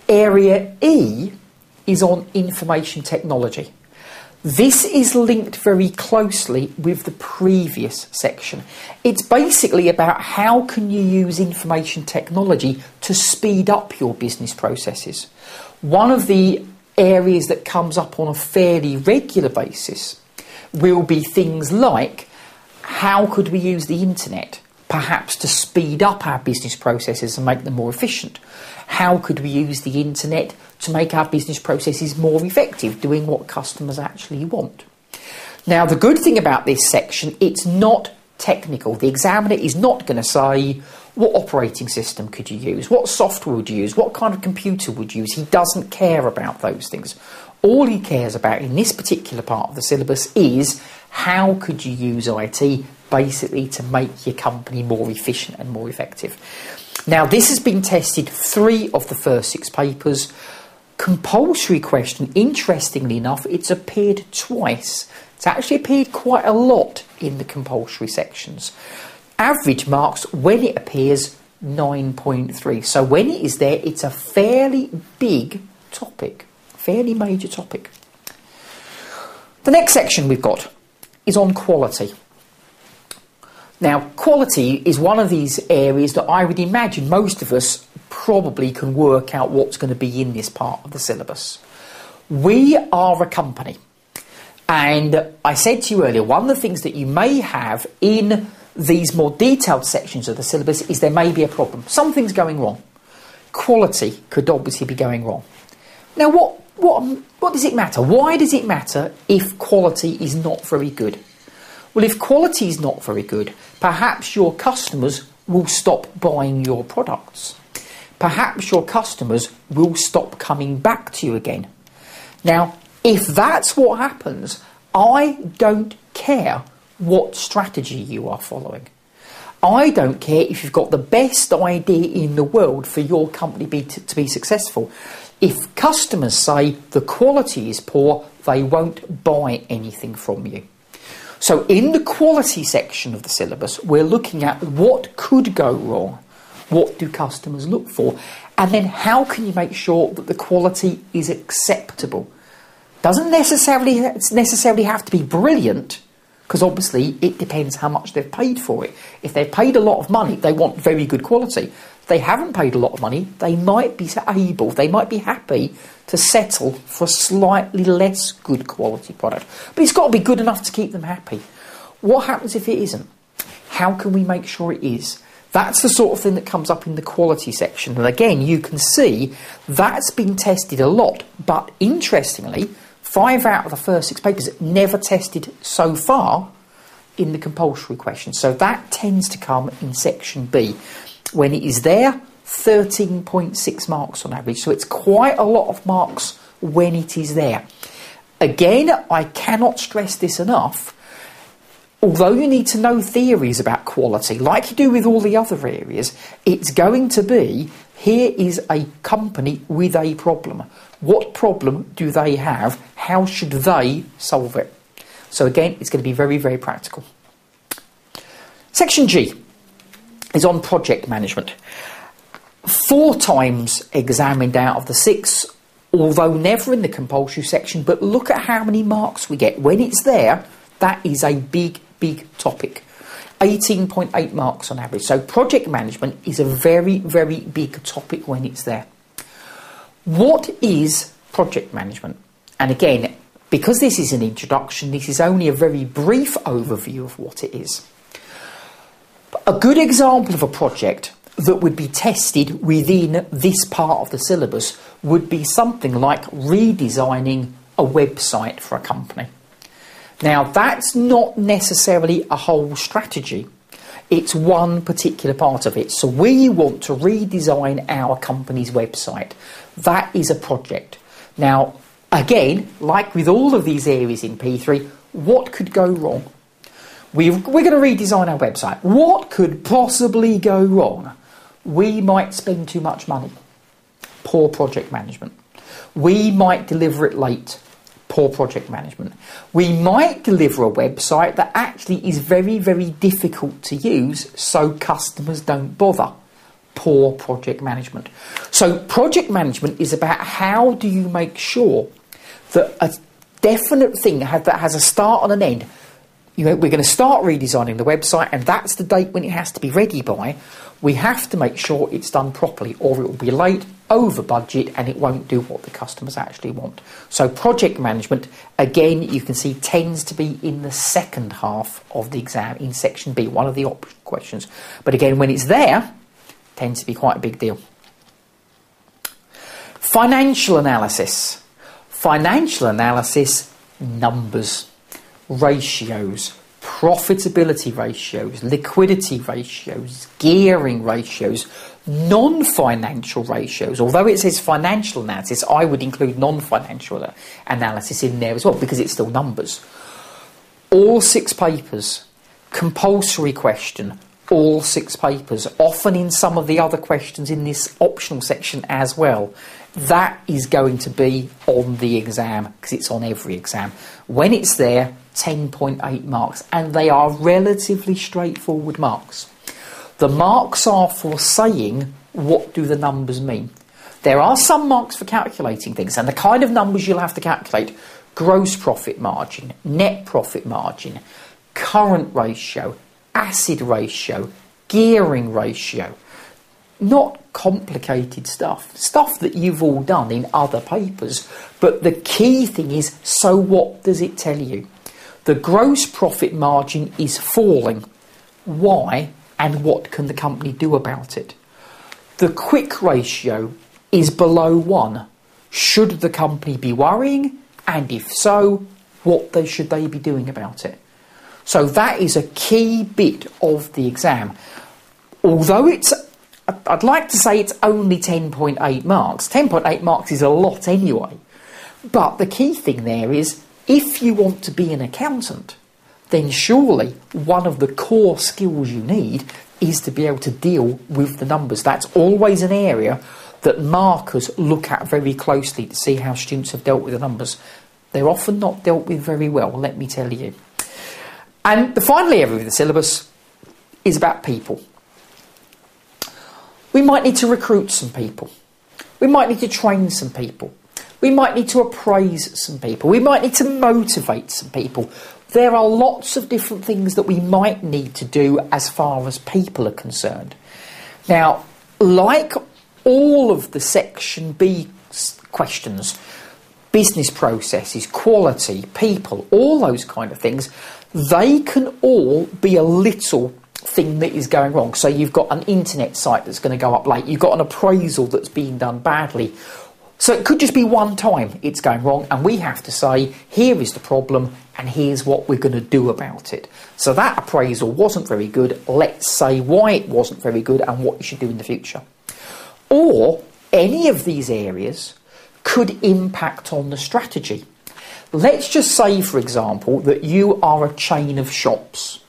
Area E is on information technology. This is linked very closely with the previous section. It's basically about how can you use information technology to speed up your business processes. One of the areas that comes up on a fairly regular basis will be things like, how could we use the internet perhaps to speed up our business processes and make them more efficient? How could we use the internet to make our business processes more effective, doing what customers actually want? Now, the good thing about this section, it's not technical. The examiner is not going to say, what operating system could you use? What software would you use? What kind of computer would you use? He doesn't care about those things. All he cares about in this particular part of the syllabus is how could you use IT basically to make your company more efficient and more effective. Now, this has been tested 3 of the first 6 papers. Compulsory question, interestingly enough, it's appeared twice. It's actually appeared quite a lot in the compulsory sections. Average marks, when it appears, 9.3. So when it is there, it's a fairly big topic, fairly major topic. The next section we've got is on quality. Now, quality is one of these areas that I would imagine most of us probably can work out what's going to be in this part of the syllabus. We are a company, and I said to you earlier, one of the things that you may have in these more detailed sections of the syllabus is there may be a problem. Something's going wrong. Quality could obviously be going wrong. Now, what does it matter? Why does it matter if quality is not very good? Well, if quality is not very good, perhaps your customers will stop buying your products. Perhaps your customers will stop coming back to you again. Now, if that's what happens, I don't care what strategy you are following. I don't care if you've got the best idea in the world for your company to be successful. If customers say the quality is poor, they won't buy anything from you. So in the quality section of the syllabus, we're looking at what could go wrong, what do customers look for, and then how can you make sure that the quality is acceptable. Doesn't necessarily have to be brilliant, because obviously it depends how much they've paid for it. If they've paid a lot of money, they want very good quality. If they haven't paid a lot of money, they might be happy to settle for a slightly less good quality product. But it's got to be good enough to keep them happy. What happens if it isn't? How can we make sure it is? That's the sort of thing that comes up in the quality section. And again, you can see that's been tested a lot. But interestingly, 5 out of the first 6 papers never tested so far in the compulsory question. So that tends to come in section B. When it is there, 13.6 marks on average. So it's quite a lot of marks when it is there. Again, I cannot stress this enough. Although you need to know theories about quality, like you do with all the other areas, it's going to be, here is a company with a problem. What problem do they have? How should they solve it? So again, it's going to be very, very practical. Section G is on project management. 4 times examined out of the 6, although never in the compulsory section, but look at how many marks we get. When it's there, that is a big, big topic. 18.8 marks on average. So project management is a very, very big topic when it's there. What is project management? And again, because this is an introduction, this is only a very brief overview of what it is. A good example of a project that would be tested within this part of the syllabus would be something like redesigning a website for a company. Now, that's not necessarily a whole strategy. It's one particular part of it. So we want to redesign our company's website. That is a project. Now, again, like with all of these areas in P3, what could go wrong? We're going to redesign our website. What could possibly go wrong? We might spend too much money. Poor project management. We might deliver it late. Poor project management. We might deliver a website that actually is very, very difficult to use, so customers don't bother. poor project management. So project management is about how do you make sure that a definite thing that has a start and an end. You know, we're going to start redesigning the website and that's the date when it has to be ready by. We have to make sure it's done properly or it will be late, over budget, and it won't do what the customers actually want. So project management, again, you can see tends to be in the second half of the exam in section B, one of the optional questions. But again, when it's there, tends to be quite a big deal. Financial analysis. Financial analysis, numbers, ratios, profitability ratios, liquidity ratios, gearing ratios, non-financial ratios. Although it says financial analysis, I would include non-financial analysis in there as well because it's still numbers. All 6 papers, compulsory question, all 6 papers, often in some of the other questions in this optional section as well. That is going to be on the exam because it's on every exam. When it's there, 10.8 marks, and they are relatively straightforward marks. The marks are for saying, what do the numbers mean? There are some marks for calculating things, and the kind of numbers you'll have to calculate: gross profit margin, net profit margin, current ratio, acid ratio, gearing ratio. Not complicated stuff that you've all done in other papers, but the key thing is, so what does it tell you? The gross profit margin is falling. Why? And what can the company do about it? The quick ratio is below 1. Should the company be worrying? And if so, what should they be doing about it? So that is a key bit of the exam. Although I'd like to say it's only 10.8 marks. 10.8 marks is a lot anyway. But the key thing there is, if you want to be an accountant, then surely one of the core skills you need is to be able to deal with the numbers. That's always an area that markers look at very closely to see how students have dealt with the numbers. They're often not dealt with very well, let me tell you. And the final area of the syllabus is about people. We might need to recruit some people. We might need to train some people. We might need to appraise some people. We might need to motivate some people. There are lots of different things that we might need to do as far as people are concerned. Now, like all of the Section B questions, business processes, quality, people, all those kind of things, they can all be a little thing that is going wrong. So you've got an internet site that's going to go up late. You've got an appraisal that's being done badly. So it could just be one time it's going wrong, and we have to say, here is the problem and here's what we're going to do about it. So that appraisal wasn't very good. Let's say why it wasn't very good and what you should do in the future. Or any of these areas could impact on the strategy. Let's just say, for example, that you are a chain of shops.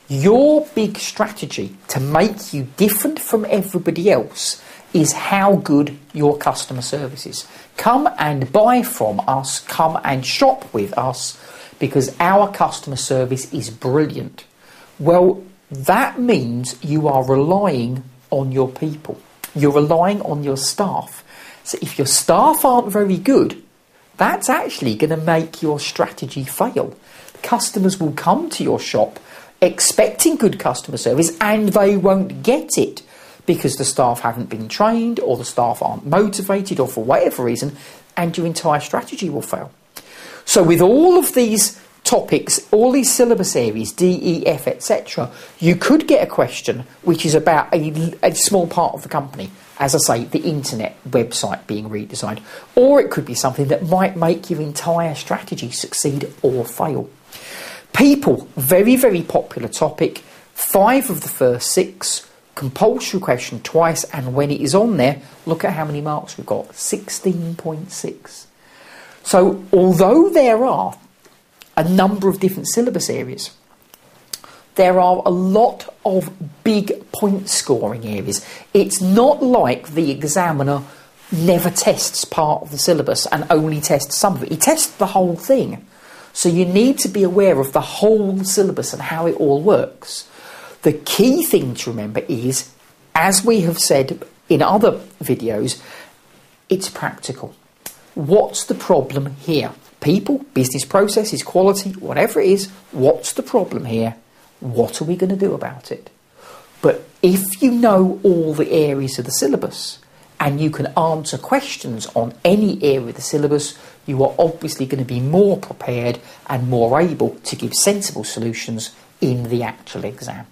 Your big strategy to make you different from everybody else is how good your customer service is. Come and buy from us, come and shop with us, because our customer service is brilliant. Well, that means you are relying on your people. You're relying on your staff. So if your staff aren't very good, that's actually going to make your strategy fail. Customers will come to your shop expecting good customer service and they won't get it because the staff haven't been trained or the staff aren't motivated or for whatever reason, and your entire strategy will fail. So with all of these topics, all these syllabus areas, D, E, F, etc., you could get a question which is about a small part of the company, as I say, the internet website being redesigned, or it could be something that might make your entire strategy succeed or fail. People, very, very popular topic. 5 of the first 6, compulsory question twice, and when it is on there, look at how many marks we've got, 16.6. So although there are a number of different syllabus areas, there are a lot of big point scoring areas. It's not like the examiner never tests part of the syllabus and only tests some of it. He tests the whole thing. So you need to be aware of the whole syllabus and how it all works. The key thing to remember is as we have said in other videos, it's practical. What's the problem here? People, business processes, quality, whatever it is, what's the problem here? What are we going to do about it? But if you know all the areas of the syllabus and you can answer questions on any area of the syllabus, you are obviously going to be more prepared and more able to give sensible solutions in the actual exam.